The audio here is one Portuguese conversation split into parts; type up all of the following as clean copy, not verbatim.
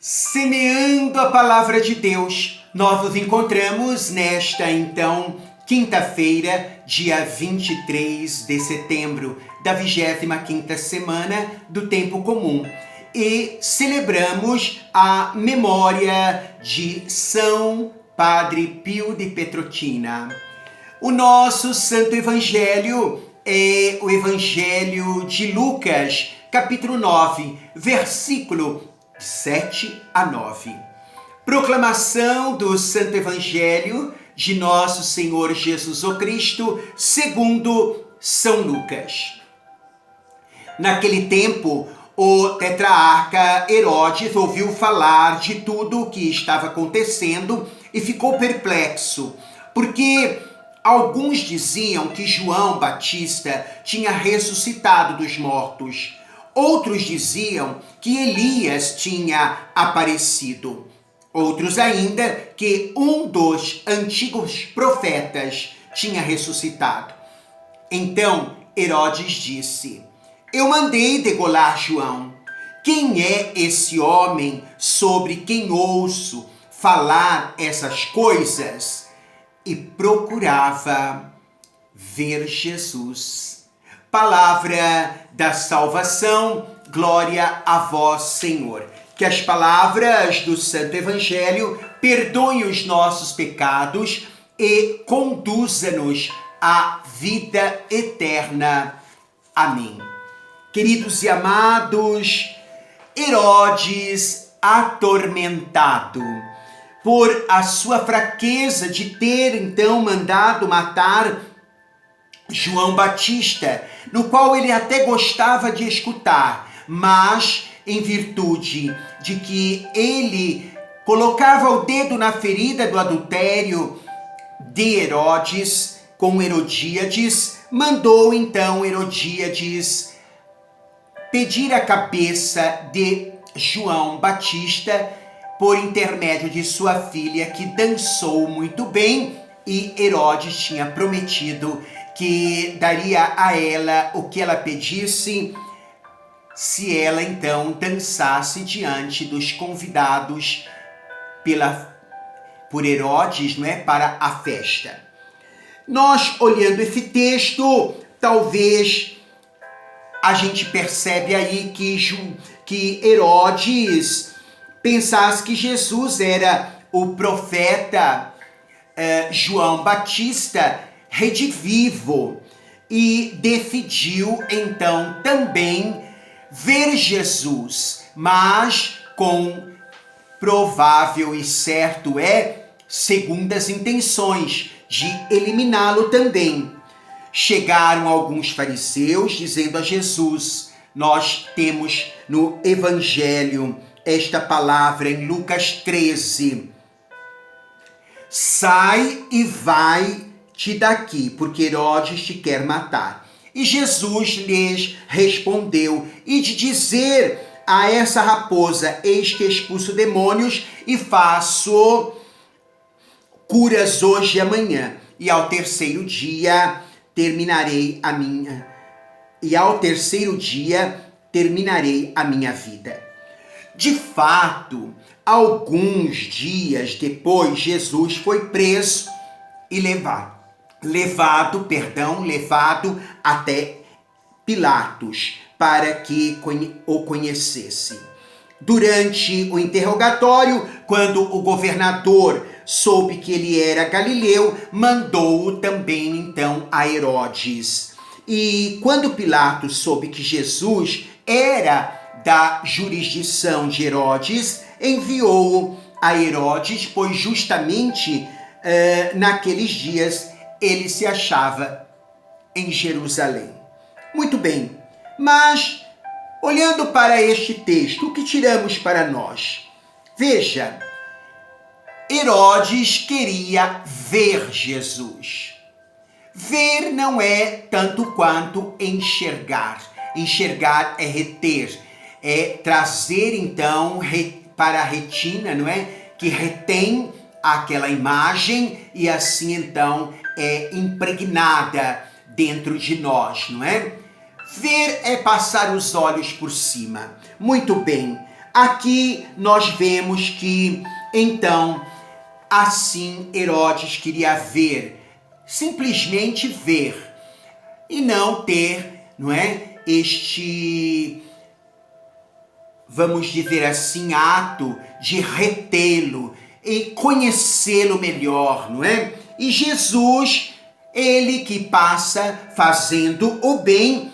Semeando a palavra de Deus, nós nos encontramos nesta, então, quinta-feira, dia 23 de setembro, da 25ª semana do Tempo Comum. E celebramos a memória de São Padre Pio de Petrotina. O nosso Santo Evangelho é o Evangelho de Lucas, capítulo 9, versículo 7 a 9. Proclamação do Santo Evangelho de Nosso Senhor Jesus o Cristo, segundo São Lucas. Naquele tempo, o tetrarca Herodes ouviu falar de tudo o que estava acontecendo e ficou perplexo, porque alguns diziam que João Batista tinha ressuscitado dos mortos. Outros diziam que Elias tinha aparecido. Outros ainda que um dos antigos profetas tinha ressuscitado. Então Herodes disse: eu mandei degolar João. Quem é esse homem sobre quem ouço falar essas coisas? E procurava ver Jesus. Palavra da salvação, glória a vós, Senhor. Que as palavras do Santo Evangelho perdoem os nossos pecados e conduza-nos à vida eterna. Amém. Queridos e amados, Herodes atormentado por a sua fraqueza de ter então mandado matar João Batista, no qual ele até gostava de escutar, mas em virtude de que ele colocava o dedo na ferida do adultério de Herodes com Herodíades, mandou então Herodíades pedir a cabeça de João Batista por intermédio de sua filha, que dançou muito bem, e Herodes tinha prometido que daria a ela o que ela pedisse, se ela então dançasse diante dos convidados por Herodes, não é, para a festa. Nós, olhando esse texto, talvez a gente percebe aí que Herodes pensasse que Jesus era o profeta João Batista redivivo e decidiu então também ver Jesus, mas com provável e certo segundas intenções de eliminá-lo também. Chegaram alguns fariseus dizendo a Jesus, nós temos no Evangelho esta palavra em Lucas 13, sai e vai-te daqui, porque Herodes te quer matar. E Jesus lhes respondeu, e de dizer a essa raposa, eis que expulso demônios e faço curas hoje e amanhã, e ao terceiro dia terminarei a minha vida. De fato, alguns dias depois, Jesus foi preso e levado até Pilatos, para que o conhecesse. Durante o interrogatório, quando o governador soube que ele era galileu, mandou-o também então a Herodes. E quando Pilatos soube que Jesus era da jurisdição de Herodes, enviou-o a Herodes, pois justamente naqueles dias ele se achava em Jerusalém. Muito bem, mas olhando para este texto, o que tiramos para nós? Veja, Herodes queria ver Jesus. Ver não é tanto quanto enxergar. Enxergar é reter, é trazer então para a retina, não é? Que retém aquela imagem e assim então é impregnada dentro de nós, não é? Ver é passar os olhos por cima. Muito bem, Aqui nós vemos que, então, assim Herodes queria ver, simplesmente ver, e não ter, não é, este, vamos dizer assim, ato de retê-lo e conhecê-lo melhor, não é? E Jesus, ele que passa fazendo o bem,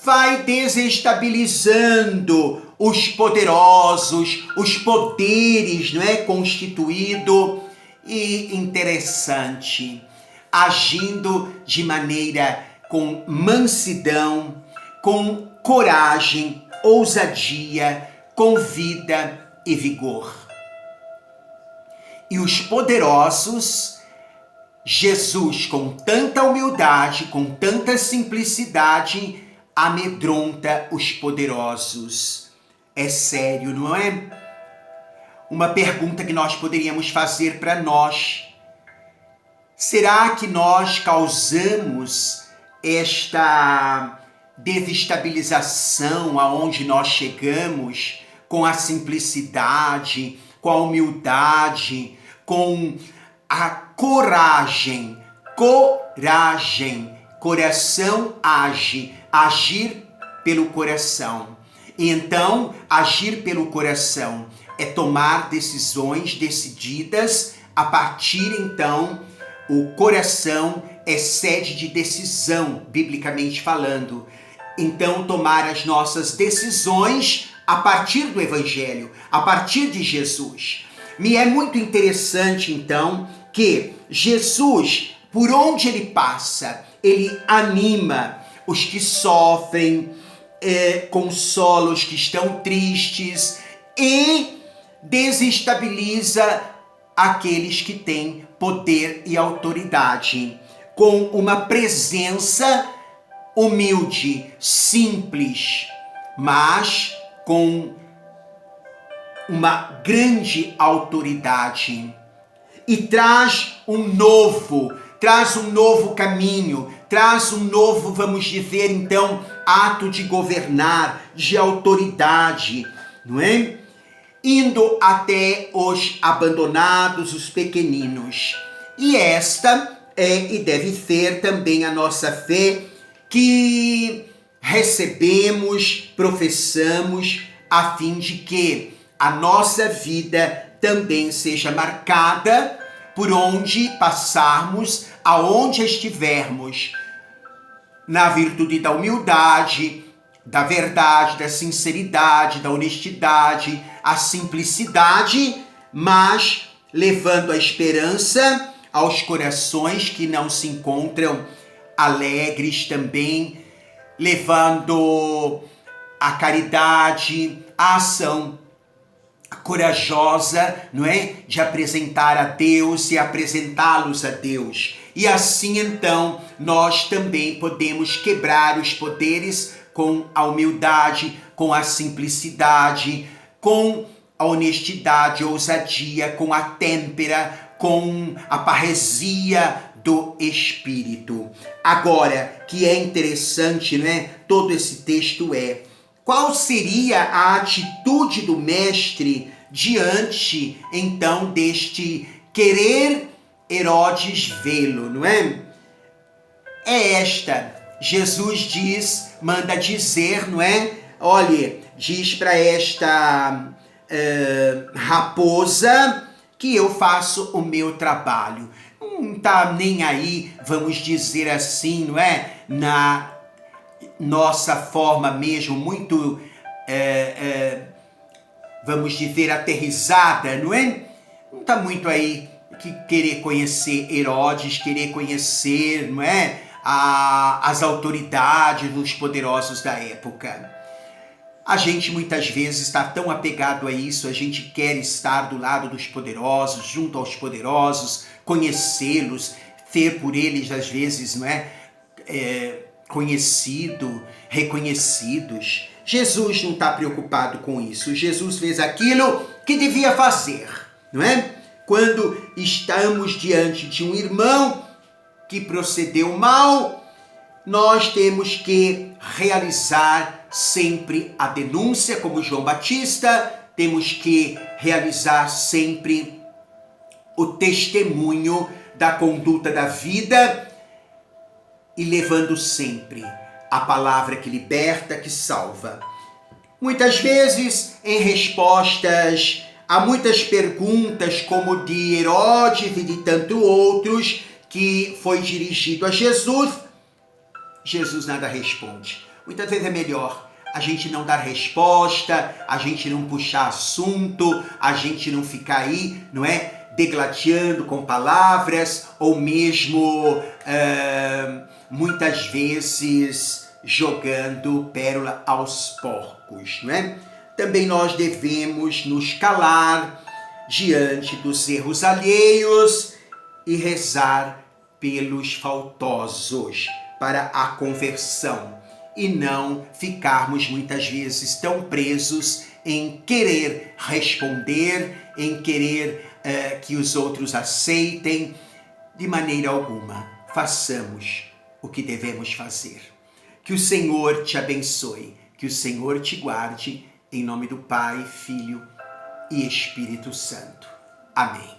vai desestabilizando os poderosos, os poderes, não é, constituído, e interessante, agindo de maneira com mansidão, com coragem, ousadia, com vida e vigor. E os poderosos, Jesus, com tanta humildade, com tanta simplicidade, amedronta os poderosos. É sério, não é? Uma pergunta que nós poderíamos fazer para nós. Será que nós causamos esta desestabilização aonde nós chegamos com a simplicidade, com a humildade, com a coragem? Coração age, agir pelo coração. E então, agir pelo coração é tomar decisões decididas a partir, então, o coração é sede de decisão, biblicamente falando. Então, tomar as nossas decisões a partir do Evangelho, a partir de Jesus. Me é muito interessante, então, que Jesus, por onde ele passa, ele anima os que sofrem, consola os que estão tristes e desestabiliza aqueles que têm poder e autoridade, com uma presença humilde, simples, mas com uma grande autoridade. E traz um novo caminho, traz um novo, vamos dizer então, ato de governar, de autoridade, não é? Indo até os abandonados, os pequeninos. E esta é e deve ser também a nossa fé que recebemos, professamos, a fim de que a nossa vida também seja marcada por onde passarmos, aonde estivermos, na virtude da humildade, da verdade, da sinceridade, da honestidade, a simplicidade, mas levando a esperança aos corações que não se encontram alegres também, levando a caridade, a ação corajosa, não é? De apresentar a Deus e apresentá-los a Deus. E assim então nós também podemos quebrar os poderes com a humildade, com a simplicidade, com a honestidade, ousadia, com a têmpera, com a parresia do Espírito. Agora, que é interessante, né? Todo esse texto qual seria a atitude do mestre diante, então, deste querer Herodes vê-lo, não é? É esta. Jesus manda dizer, não é? Olha, diz para esta raposa que eu faço o meu trabalho. Não está nem aí, vamos dizer assim, não é? Na nossa forma mesmo, muito, vamos dizer, aterrissada, não é? Não está muito aí que querer conhecer Herodes, querer conhecer, não é? As autoridades, os poderosos da época. A gente muitas vezes está tão apegado a isso, a gente quer estar do lado dos poderosos, junto aos poderosos, conhecê-los, ter por eles, às vezes, não é? Conhecido, reconhecidos. Jesus não está preocupado com isso. Jesus fez aquilo que devia fazer, não é? Quando estamos diante de um irmão que procedeu mal, nós temos que realizar sempre a denúncia, como João Batista, temos que realizar sempre o testemunho da conduta da vida e levando sempre a palavra que liberta, que salva. Muitas vezes, em respostas a muitas perguntas, como de Herodes e de tantos outros, que foi dirigido a Jesus, Jesus nada responde. Muitas vezes é melhor a gente não dar resposta, a gente não puxar assunto, a gente não ficar aí, não é? Degladiando com palavras, ou mesmo, muitas vezes, jogando pérola aos porcos, não é? Também nós devemos nos calar diante dos erros alheios e rezar pelos faltosos para a conversão e não ficarmos muitas vezes tão presos em querer responder, em querer que os outros aceitem. De maneira alguma, façamos o que devemos fazer. Que o Senhor te abençoe, que o Senhor te guarde, em nome do Pai, Filho e Espírito Santo. Amém.